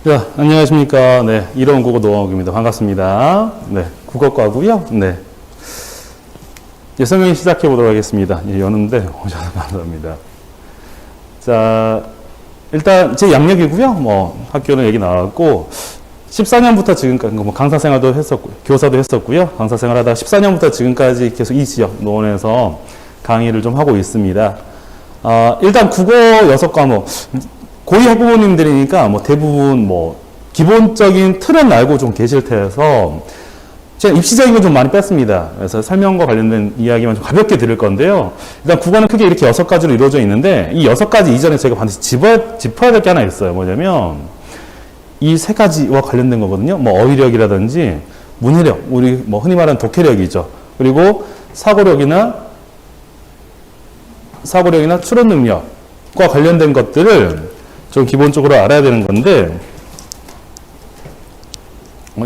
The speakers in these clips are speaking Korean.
자, 안녕하십니까. 네, 이론 국어 노하우입니다. 반갑습니다. 네, 국어과고요. 네. 설명 시작해 보도록 하겠습니다. 여는데 오셔서 감사합니다. 자, 일단 제 양력이고요. 학교는 얘기 나왔고 14년부터 지금까지 강사 생활도 했었고 교사도 했었고요. 강사 생활하다가 14년부터 지금까지 계속 이 지역 노원에서 강의를 좀 하고 있습니다. 일단 국어 6과목 고위 학부모님들이니까 대부분 기본적인 틀은 알고 좀 계실 테서 제가 입시적인 건 좀 많이 뺐습니다. 그래서 설명과 관련된 이야기만 좀 가볍게 드릴 건데요. 일단 국어는 크게 이렇게 6가지로 이루어져 있는데 이 6가지 이전에 저희가 반드시 짚어야 될 게 하나 있어요. 뭐냐면 이 3가지와 관련된 거거든요. 어휘력이라든지 문해력, 우리 흔히 말하는 독해력이죠. 그리고 사고력이나 추론 능력과 관련된 것들을 좀 기본적으로 알아야 되는 건데,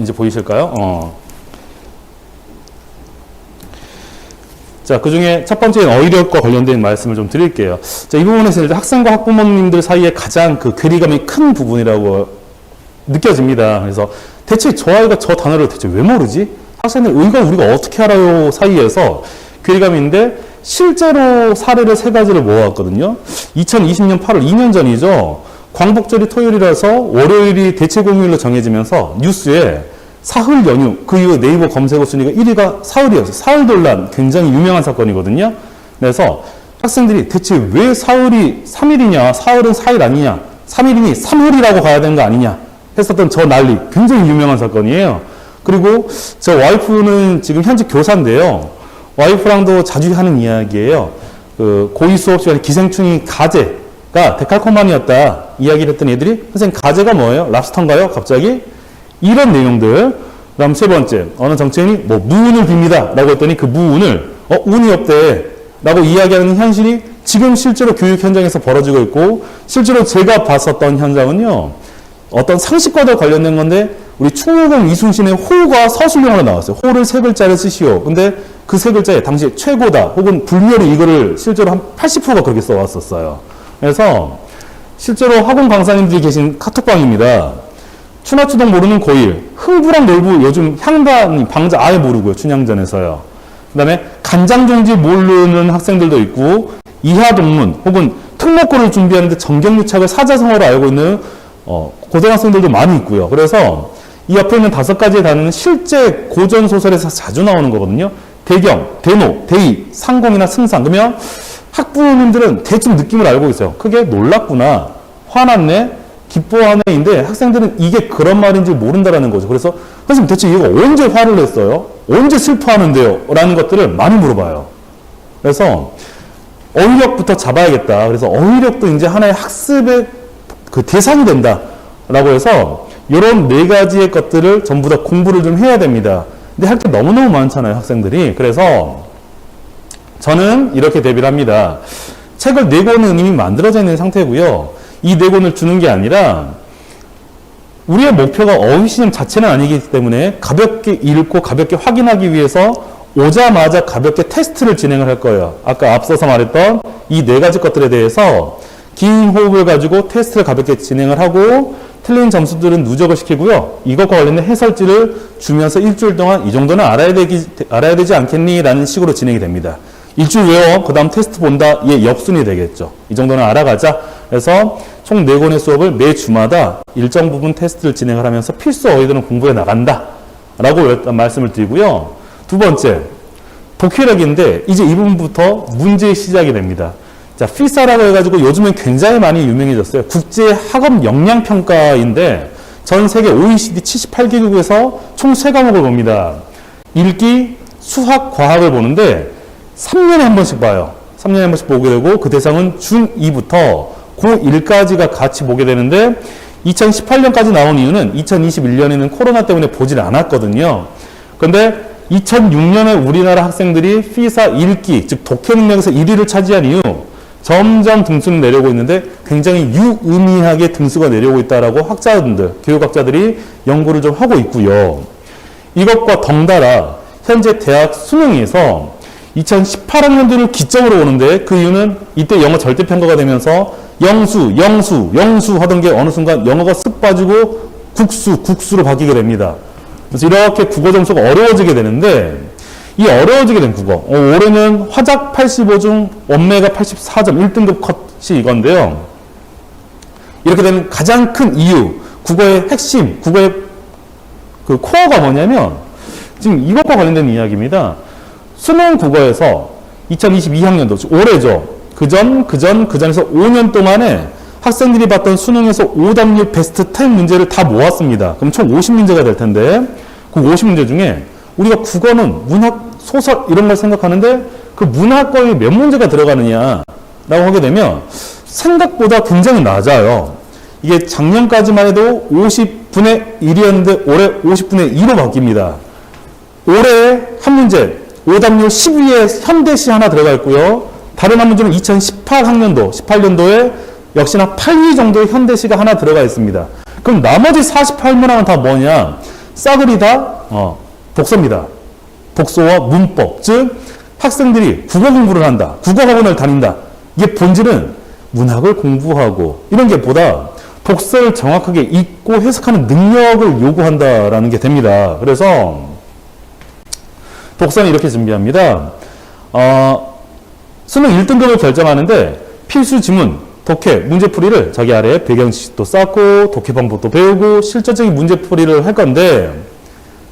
이제 보이실까요? 자, 그 중에 첫 번째는 어휘력과 관련된 말씀을 좀 드릴게요. 자, 이 부분에서 이제 학생과 학부모님들 사이에 가장 그 괴리감이 큰 부분이라고 느껴집니다. 그래서 대체 저 아이가 저 단어를 대체 왜 모르지? 학생들 이거 우리가 어떻게 알아요? 사이에서 괴리감인데 실제로 사례를 3가지를 모아왔거든요. 2020년 8월 2년 전이죠. 광복절이 토요일이라서 월요일이 대체 공휴일로 정해지면서 뉴스에 사흘 연휴, 그 이후 네이버 검색어 순위가 1위가 사흘이었어요. 사흘 논란, 굉장히 유명한 사건이거든요. 그래서 학생들이 대체 왜 사흘이 3일이냐, 사흘은 4일 아니냐, 3일이니 3흘이라고 가야 되는 거 아니냐 했었던 저 난리, 굉장히 유명한 사건이에요. 그리고 저 와이프는 지금 현직 교사인데요. 와이프랑도 자주 하는 이야기예요. 그 고이 수업 시간에 기생충이 가재가 데칼코마니였다 이야기를 했던 애들이 선생님 가재가 뭐예요? 랍스터인가요? 갑자기 이런 내용들. 그다음 3번째 어느 정치인이 무운을 빕니다 라고 했더니 그 무운을 운이 없대 라고 이야기하는 현실이 지금 실제로 교육 현장에서 벌어지고 있고, 실제로 제가 봤었던 현장은요 어떤 상식과도 관련된 건데 우리 충무공 이순신의 호가 서술형으로 나왔어요. 호를 3글자를 쓰시오. 근데 그 3글자에 당시 최고다 혹은 불멸이 이거를 실제로 한 80%가 그렇게 써왔었어요. 그래서 실제로 학원 강사님들이 계신 카톡방입니다. 추나추동 모르는 고1, 흥부랑 놀부 요즘 향단 방자 아예 모르고요. 춘향전에서요. 그 다음에 간장종지 모르는 학생들도 있고, 이하동문 혹은 특목고를 준비하는데 정경유착을 사자성어로 알고 있는 고등학생들도 많이 있고요. 그래서 이 옆에 있는 5가지의 단어는 실제 고전소설에서 자주 나오는 거거든요. 대경, 대노, 대의, 상공이나 승상. 그러면 학부모님들은 대충 느낌을 알고 있어요. 크게 놀랐구나, 화났네, 기뻐하네인데 학생들은 이게 그런 말인지 모른다라는 거죠. 그래서 선생님 대체 얘가 언제 화를 냈어요? 언제 슬퍼하는데요? 라는 것들을 많이 물어봐요. 그래서 어휘력부터 잡아야겠다. 그래서 어휘력도 이제 하나의 학습의 그 대상이 된다라고 해서 이런 4가지의 것들을 전부 다 공부를 좀 해야 됩니다. 근데 할 게 너무너무 많잖아요, 학생들이. 그래서 저는 이렇게 대비를 합니다. 책을 4권은 이미 만들어져 있는 상태고요. 이 4권을 주는 게 아니라 우리의 목표가 어휘 시험 자체는 아니기 때문에 가볍게 읽고 가볍게 확인하기 위해서 오자마자 가볍게 테스트를 진행을 할 거예요. 아까 앞서서 말했던 이 4가지 것들에 대해서 긴 호흡을 가지고 테스트를 가볍게 진행을 하고 틀린 점수들은 누적을 시키고요. 이것과 관련된 해설지를 주면서 일주일 동안 이 정도는 알아야 되지 않겠니? 라는 식으로 진행이 됩니다. 일주일 외워, 그 다음 테스트 본다. 역순이 되겠죠. 이 정도는 알아가자. 그래서 총 4권의 수업을 매 주마다 일정 부분 테스트를 진행을 하면서 필수 어휘들은 공부해 나간다 라고 일단 말씀을 드리고요. 2번째, 독해력인데 이제 이 부분부터 문제의 시작이 됩니다. 자, 피사라고 해가지고 요즘엔 굉장히 많이 유명해졌어요. 국제 학업 역량 평가인데 전 세계 OECD 78개국에서 총 3과목을 봅니다. 읽기, 수학, 과학을 보는데 3년에 한 번씩 봐요. 3년에 한 번씩 보게 되고 그 대상은 중2부터 고1까지가 같이 보게 되는데 2018년까지 나온 이유는 2021년에는 코로나 때문에 보질 않았거든요. 그런데 2006년에 우리나라 학생들이 피사 읽기, 즉 독해 능력에서 1위를 차지한 이후 점점 등수는 내려오고 있는데 굉장히 유의미하게 등수가 내려오고 있다라고 학자분들, 교육학자들이 연구를 좀 하고 있고요. 이것과 덩달아 현재 대학 수능에서 2018학년도를 기점으로 오는데 그 이유는 이때 영어 절대평가가 되면서 영수 하던 게 어느 순간 영어가 쓱 빠지고 국수로 바뀌게 됩니다. 그래서 이렇게 국어 점수가 어려워지게 되는데, 이 어려워지게 된 국어. 올해는 화작 85 중 원매가 84점, 1등급 컷이 이건데요. 이렇게 되는 가장 큰 이유, 국어의 핵심, 국어의 그 코어가 뭐냐면, 지금 이것과 관련된 이야기입니다. 수능 국어에서 2022학년도, 올해죠. 그전에서 5년 동안에 학생들이 봤던 수능에서 오답률 베스트 10 문제를 다 모았습니다. 그럼 총 50문제가 될 텐데, 그 50문제 중에 우리가 국어는 문학, 소설 이런 걸 생각하는데 그 문학과에 몇 문제가 들어가느냐라고 하게 되면 생각보다 굉장히 낮아요. 이게 작년까지만 해도 50분의 1이었는데 올해 50분의 2로 바뀝니다. 올해 한 문제 오답률 10위에 현대시 하나 들어가 있고요. 다른 한 문제는 18년도에 역시나 8위 정도의 현대시가 하나 들어가 있습니다. 그럼 나머지 48문항은 다 뭐냐? 싸그리 다 독서입니다. 독서와 문법, 즉 학생들이 국어 공부를 한다, 국어학원을 다닌다. 이게 본질은 문학을 공부하고 이런 게 보다 독서를 정확하게 읽고 해석하는 능력을 요구한다라는 게 됩니다. 그래서 독서는 이렇게 준비합니다. 수능 1등급을 결정하는데 필수 지문, 독해, 문제풀이를 자기 아래에 배경 지식도 쌓고 독해 방법도 배우고 실질적인 문제풀이를 할 건데,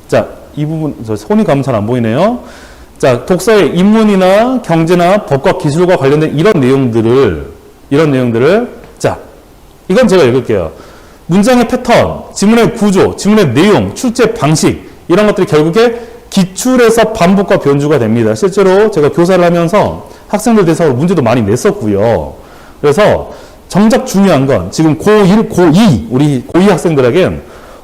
자, 이 부분 저 손이 가면 잘 안 보이네요. 자, 독서의 인문이나 경제나 법과 기술과 관련된 이런 내용들을 자, 이건 제가 읽을게요. 문장의 패턴, 지문의 구조, 지문의 내용, 출제 방식 이런 것들이 결국에 기출에서 반복과 변주가 됩니다. 실제로 제가 교사를 하면서 학생들 대상으로 문제도 많이 냈었고요. 그래서 정작 중요한 건 지금 고1, 고2 우리 고2 학생들에겐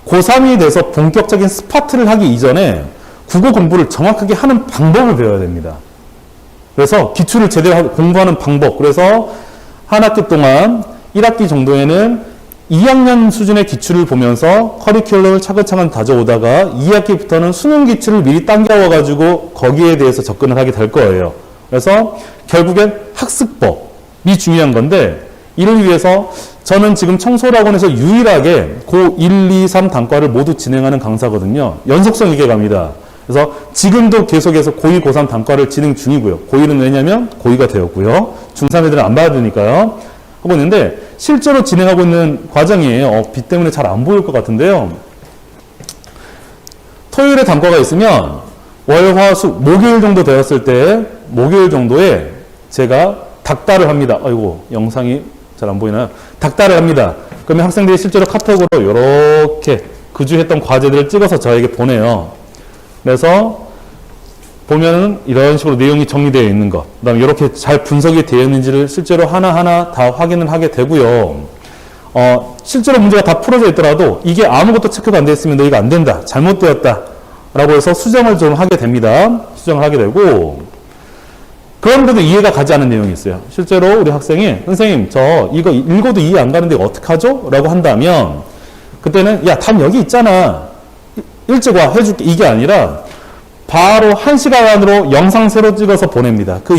고3이 돼서 본격적인 스파트를 하기 이전에 국어 공부를 정확하게 하는 방법을 배워야 됩니다. 그래서 기출을 제대로 공부하는 방법. 그래서 한 학기 동안 1학기 정도에는 2학년 수준의 기출을 보면서 커리큘럼을 차근차근 다져오다가 2학기부터는 수능 기출을 미리 당겨와가지고 거기에 대해서 접근을 하게 될 거예요. 그래서 결국엔 학습법이 중요한 건데, 이를 위해서 저는 지금 청소학원에서 유일하게 고1, 2, 3 단과를 모두 진행하는 강사거든요. 연속성 있게 갑니다. 그래서 지금도 계속해서 고2, 고3 단과를 진행 중이고요. 고1은 왜냐면 고2가 되었고요. 중3 애들은 안 받으니까요. 하고 있는데 실제로 진행하고 있는 과정이에요. 빛 때문에 잘 안 보일 것 같은데요. 토요일에 단과가 있으면 월, 화, 수, 목요일 정도 되었을 때 목요일 정도에 제가 닥달을 합니다. 아이고, 영상이 잘 안 보이나요? 닥달을 합니다. 그러면 학생들이 실제로 카톡으로 이렇게 그주 했던 과제들을 찍어서 저에게 보내요. 그래서 보면은 이런 식으로 내용이 정리되어 있는 것, 그 다음에 이렇게 잘 분석이 되어 있는지를 실제로 하나하나 다 확인을 하게 되고요. 실제로 문제가 다 풀어져 있더라도 이게 아무것도 체크가 안 되어 있으면 너 이거 안 된다, 잘못되었다 라고 해서 수정을 좀 하게 됩니다. 수정을 하게 되고, 그런데도 이해가 가지 않는 내용이 있어요. 실제로 우리 학생이 선생님 저 이거 읽어도 이해 안 가는데 어떡하죠? 라고 한다면 그때는 야, 답 여기 있잖아, 일찍 와 해줄게, 이게 아니라 바로 1시간 안으로 영상 새로 찍어서 보냅니다. 그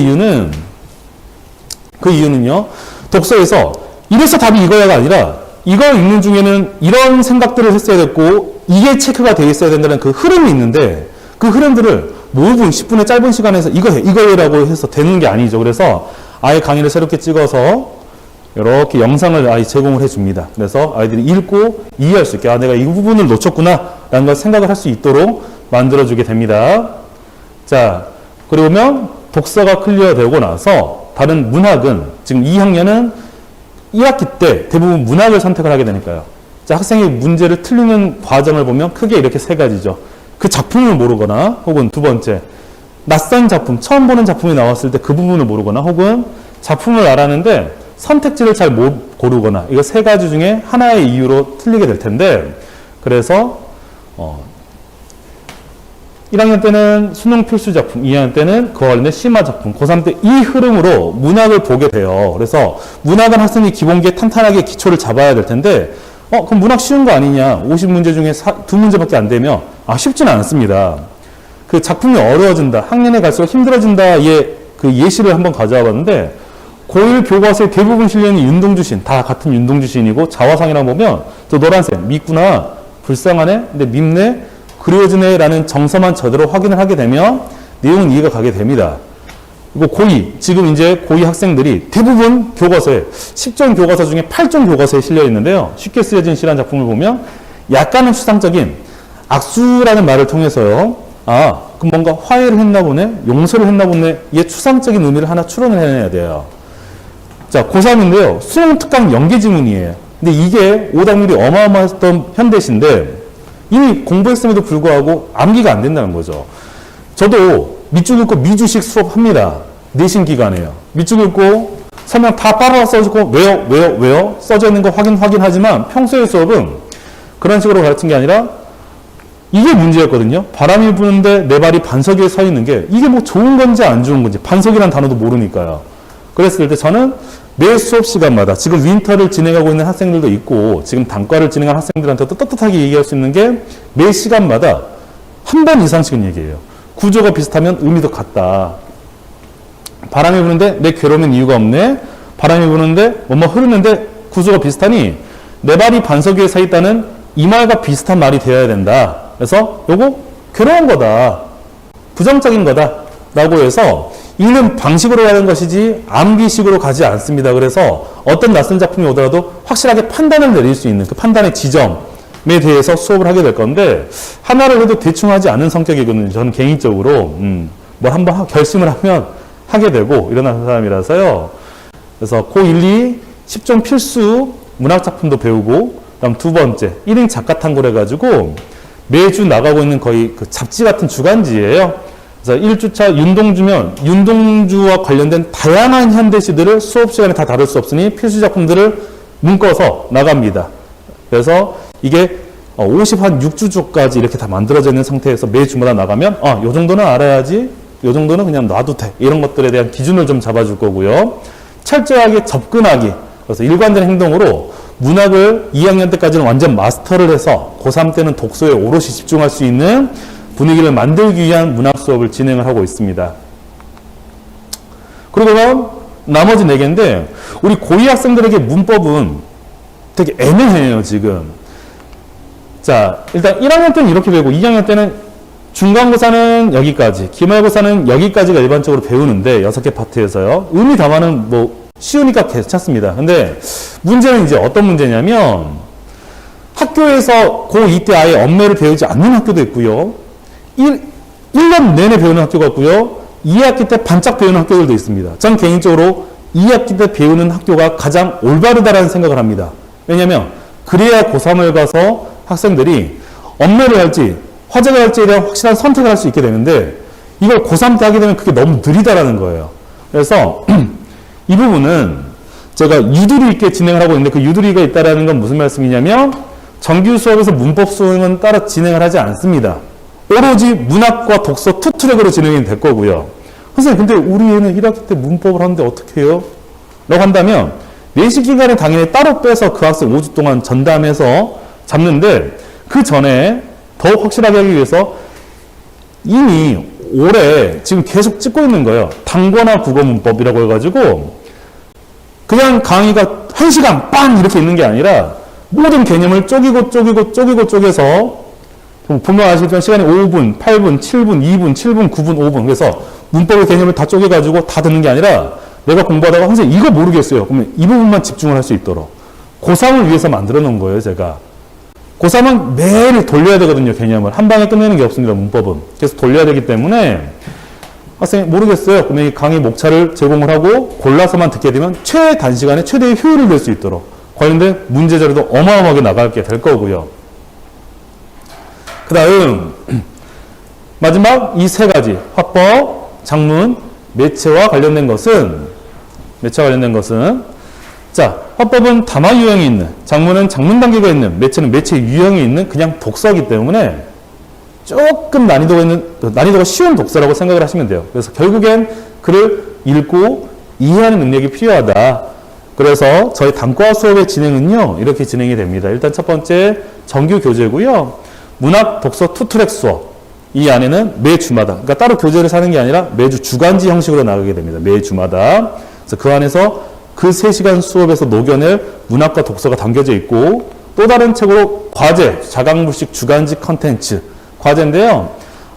이유는요, 독서에서 이래서 답이 이거야가 아니라 이걸 읽는 중에는 이런 생각들을 했어야 됐고 이게 체크가 되어 있어야 된다는 그 흐름이 있는데, 그 흐름들을 5분, 10분의 짧은 시간에서 이거 해라고 해서 되는 게 아니죠. 그래서 아예 강의를 새롭게 찍어서 이렇게 영상을 아예 제공을 해줍니다. 그래서 아이들이 읽고 이해할 수 있게, 아, 내가 이 부분을 놓쳤구나 라는 걸 생각을 할 수 있도록 만들어주게 됩니다. 자, 그러면 독서가 클리어되고 나서 다른 문학은, 지금 2학년은 1학기 때 대부분 문학을 선택을 하게 되니까요. 자, 학생이 문제를 틀리는 과정을 보면 크게 이렇게 세 가지죠. 그 작품을 모르거나, 혹은 두 번째, 낯선 작품, 처음 보는 작품이 나왔을 때 그 부분을 모르거나, 혹은 작품을 알았는데 선택지를 잘 못 고르거나, 이거 세 가지 중에 하나의 이유로 틀리게 될 텐데, 그래서 1학년 때는 수능 필수 작품, 2학년 때는 그와 관련된 심화 작품, 고3 때 이 흐름으로 문학을 보게 돼요. 그래서 문학은 학생이 기본기에 탄탄하게 기초를 잡아야 될 텐데, 그럼 문학 쉬운 거 아니냐? 50문제 중에 2문제밖에 안 되면, 쉽지는 않습니다. 그 작품이 어려워진다, 학년에 갈수록 힘들어진다, 그 예시를 한번 가져와 봤는데, 고1 교과서에 대부분 실려있는 윤동주신, 다 같은 윤동주신이고, 자화상이라고 보면, 저 노란색, 미꾸나, 불쌍하네? 근데 밉네? 그리워지네? 라는 정서만 저대로 확인을 하게 되면 내용은 이해가 가게 됩니다. 그리고 고2, 지금 이제 고2 학생들이 대부분 교과서에, 10종 교과서 중에 8종 교과서에 실려 있는데요. 쉽게 쓰여진 시란 작품을 보면 약간은 추상적인 악수라는 말을 통해서요. 아, 그럼 뭔가 화해를 했나 보네? 용서를 했나 보네? 얘 추상적인 의미를 하나 추론을 해내야 돼요. 자, 고3인데요. 수능 특강 연계 지문이에요. 근데 이게 오답률이 어마어마했던 현대시인데 이미 공부했음에도 불구하고 암기가 안 된다는 거죠. 저도 밑줄 긋고 미주식 수업합니다. 내신 기간에요. 밑줄 긋고 설명 다 빨아서 써주고 왜요? 써져 있는 거 확인하지만 평소의 수업은 그런 식으로 가르친 게 아니라 이게 문제였거든요. 바람이 부는데 내 발이 반석 위에 서 있는 게 이게 뭐 좋은 건지 안 좋은 건지 반석이란 단어도 모르니까요. 그랬을 때 저는 매 수업 시간마다 지금 윈터를 진행하고 있는 학생들도 있고 지금 단과를 진행한 학생들한테도 떳떳하게 얘기할 수 있는 게 매 시간마다 한 번 이상씩은 얘기해요. 구조가 비슷하면 의미도 같다. 바람이 부는데 내 괴로움엔 이유가 없네. 바람이 부는데 뭐뭐 흐르는데 구조가 비슷하니 내 발이 반석 위에 서 있다는 이 말과 비슷한 말이 되어야 된다. 그래서 요거 괴로운 거다. 부정적인 거다. 라고 해서 읽는 방식으로 가는 것이지 암기식으로 가지 않습니다. 그래서 어떤 낯선 작품이 오더라도 확실하게 판단을 내릴 수 있는 그 판단의 지점에 대해서 수업을 하게 될 건데 하나를 해도 대충 하지 않은 성격이거든요. 저는 개인적으로 뭘 한번 결심을 하면 하게 되고 이런 사람이라서요. 그래서 고1, 2, 10종 필수 문학작품도 배우고 그다음 두 번째 1인 작가탐구를 해가지고 매주 나가고 있는 거의 그 잡지 같은 주간지예요. 그래서 1주차 윤동주면 윤동주와 관련된 다양한 현대시들을 수업 시간에 다 다룰 수 없으니 필수 작품들을 묶어서 나갑니다. 그래서 이게 56주까지 이렇게 다 만들어져 있는 상태에서 매주마다 나가면 요 정도는 알아야지, 요 정도는 그냥 놔도 돼. 이런 것들에 대한 기준을 좀 잡아줄 거고요. 철저하게 접근하기. 그래서 일관된 행동으로 문학을 2학년 때까지는 완전 마스터를 해서 고3 때는 독서에 오롯이 집중할 수 있는 분위기를 만들기 위한 문학 수업을 진행을 하고 있습니다. 그리고 나머지 4개인데 우리 고2 학생들에게 문법은 되게 애매해요, 지금. 자, 일단 1학년 때는 이렇게 배우고 2학년 때는 중간고사는 여기까지, 기말고사는 여기까지가 일반적으로 배우는데 6개 파트에서요. 의미 담아는 뭐 쉬우니까 괜찮습니다. 근데 문제는 이제 어떤 문제냐면 학교에서 고2 때 아예 엄매를 배우지 않는 학교도 있고요. 1년 내내 배우는 학교가 있고요. 2학기 때 반짝 배우는 학교들도 있습니다. 전 개인적으로 2학기 때 배우는 학교가 가장 올바르다라는 생각을 합니다. 왜냐하면 그래야 고3을 가서 학생들이 엄매를 할지 화제가 할지에 대한 확실한 선택을 할 수 있게 되는데 이걸 고3 때 하게 되면 그게 너무 느리다라는 거예요. 그래서 이 부분은 제가 유두리 있게 진행을 하고 있는데 그 유두리가 있다라는 건 무슨 말씀이냐면 정규 수업에서 문법 수업은 따로 진행을 하지 않습니다. 오로지 문학과 독서 투 트랙으로 진행이 될 거고요. 선생님, 근데 우리 애는 1학기 때 문법을 하는데 어떻게 해요? 라고 한다면 내신 기간에 당연히 따로 빼서 그 학생 5주 동안 전담해서 잡는데 그 전에 더욱 확실하게 하기 위해서 이미 올해 지금 계속 찍고 있는 거예요. 단권화 국어 문법이라고 해가지고 그냥 강의가 1시간 빵 이렇게 있는 게 아니라 모든 개념을 쪼개서 보면 아시겠지만 시간이 5분, 8분, 7분, 2분, 7분, 9분, 5분. 그래서 문법의 개념을 다 쪼개가지고 다 듣는 게 아니라 내가 공부하다가 선생님 이거 모르겠어요. 그러면 이 부분만 집중을 할 수 있도록 고3을 위해서 만들어 놓은 거예요, 제가. 고3은 매일 돌려야 되거든요, 개념을. 한 방에 끝내는 게 없습니다, 문법은. 계속 돌려야 되기 때문에 학생이 모르겠어요. 그러면 이 강의 목차를 제공을 하고 골라서만 듣게 되면 최단시간에 최대의 효율을 낼 수 있도록 관련된 문제 자료도 어마어마하게 나가게 될 거고요. 그 다음 마지막 이 3가지 화법, 작문, 매체와 관련된 것은 자, 화법은 담화 유형이 있는, 작문은 작문 단계가 있는, 매체는 매체 유형이 있는 그냥 독서이기 때문에 조금 난이도가 쉬운 독서라고 생각을 하시면 돼요. 그래서 결국엔 글을 읽고 이해하는 능력이 필요하다. 그래서 저희 단과 수업의 진행은요, 이렇게 진행이 됩니다. 일단 첫 번째 정규 교재고요. 문학 독서 투트랙 수업. 이 안에는 매주마다, 그러니까 따로 교재를 사는 게 아니라 매주 주간지 형식으로 나가게 됩니다. 매주마다. 그래서 그 안에서 그 3시간 수업에서 녹여낼 문학과 독서가 담겨져 있고 또 다른 책으로 과제, 자강불식 주간지 컨텐츠, 과제인데요.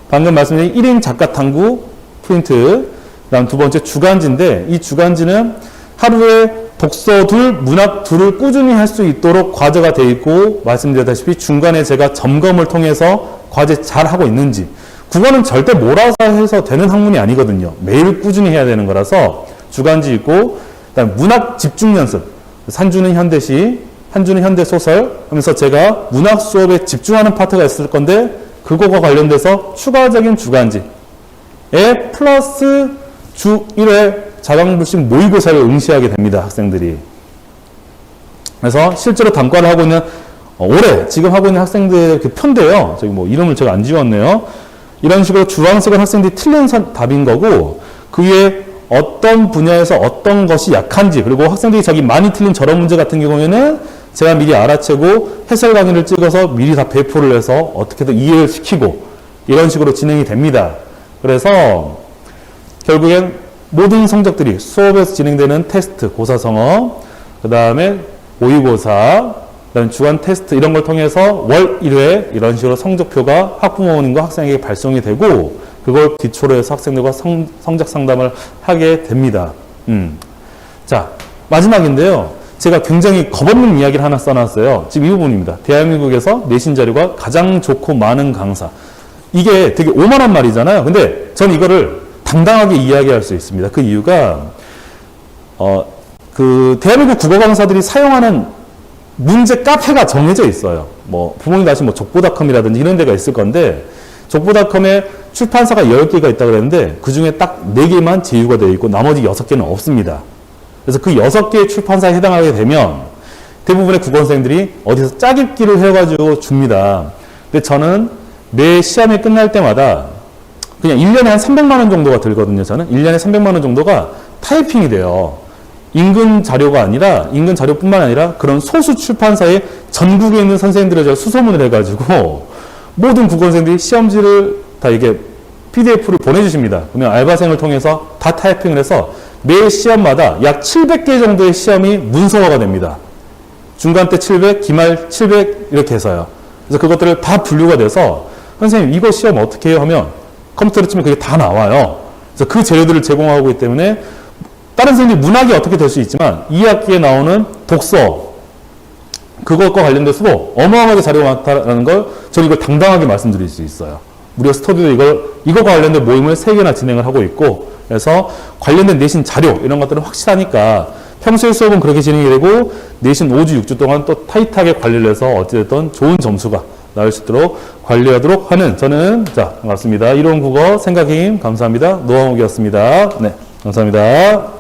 방금 말씀드린 1인 작가 탐구 프린트, 그다음 두 번째 주간지인데 이 주간지는 하루에 독서 둘, 문학 둘을 꾸준히 할 수 있도록 과제가 되어 있고 말씀드렸다시피 중간에 제가 점검을 통해서 과제 잘 하고 있는지 국어는 절대 몰아서 해서 되는 학문이 아니거든요. 매일 꾸준히 해야 되는 거라서 주간지 있고 그다음 문학 집중 연습 산주는 현대시, 한주는 현대소설 하면서 제가 문학 수업에 집중하는 파트가 있을 건데 그거와 관련돼서 추가적인 주간지에 플러스 주 1회 자강불식 모의고사를 응시하게 됩니다. 학생들이. 그래서 실제로 단과를 하고 있는 올해 지금 하고 있는 학생들 그 편인데요. 저기 뭐 이름을 제가 안 지웠네요. 이런 식으로 주황색은 학생들이 틀린 답인 거고 그 위에 어떤 분야에서 어떤 것이 약한지 그리고 학생들이 자기 많이 틀린 저런 문제 같은 경우에는 제가 미리 알아채고 해설 강의를 찍어서 미리 다 배포를 해서 어떻게든 이해를 시키고 이런 식으로 진행이 됩니다. 그래서 결국엔 모든 성적들이 수업에서 진행되는 테스트, 고사성어, 그 다음에 모의고사, 그다음에 주간 테스트 이런 걸 통해서 월 1회 이런 식으로 성적표가 학부모님과 학생에게 발송이 되고 그걸 기초로 해서 학생들과 성적 상담을 하게 됩니다. 자, 마지막인데요. 제가 굉장히 겁없는 이야기를 하나 써놨어요. 지금 이 부분입니다. 대한민국에서 내신 자료가 가장 좋고 많은 강사. 이게 되게 오만한 말이잖아요. 근데 전 이거를 당당하게 이야기할 수 있습니다. 그 이유가 대한민국 국어 강사들이 사용하는 문제 카페가 정해져 있어요. 뭐 부모님도 아시면 뭐 족보닷컴이라든지 이런 데가 있을 건데 족보닷컴에 출판사가 10개가 있다고 그랬는데 그 중에 딱 4개만 제휴가 되어 있고 나머지 6개는 없습니다. 그래서 그 6개의 출판사에 해당하게 되면 대부분의 국어선생들이 어디서 짜깁기를 해가지고 줍니다. 근데 저는 매 시험이 끝날 때마다 그냥 1년에 한 300만 원 정도가 들거든요. 저는 1년에 300만 원 정도가 타이핑이 돼요. 인근 자료가 아니라 인근 자료뿐만 아니라 그런 소수 출판사에 전국에 있는 선생님들을 제가 수소문을 해가지고 모든 국어선생들이 시험지를 다 이게 PDF를 보내주십니다. 그러면 알바생을 통해서 다 타이핑을 해서 매 시험마다 약 700개 정도의 시험이 문서화가 됩니다. 중간 때 700, 기말 700 이렇게 해서요. 그래서 그것들을 다 분류가 돼서 선생님 이거 시험 어떻게 해요 하면 컴퓨터로 치면 그게 다 나와요. 그래서 그 재료들을 제공하고 있기 때문에 다른 선생님이 문학이 어떻게 될 수 있지만 2학기에 나오는 독서 그것과 관련돼서도 어마어마하게 자료가 많다는 걸 저는 이걸 당당하게 말씀드릴 수 있어요. 무려 스터디도 이거과 관련된 모임을 3개나 진행을 하고 있고 그래서 관련된 내신 자료 이런 것들은 확실하니까 평소에 수업은 그렇게 진행이 되고 내신 5주 6주 동안 또 타이트하게 관리를 해서 어찌됐든 좋은 점수가 나올 수 있도록 관리하도록 하는 저는 반갑습니다. 이론 국어 생각의 힘 감사합니다. 노항욱이었습니다. 네, 감사합니다.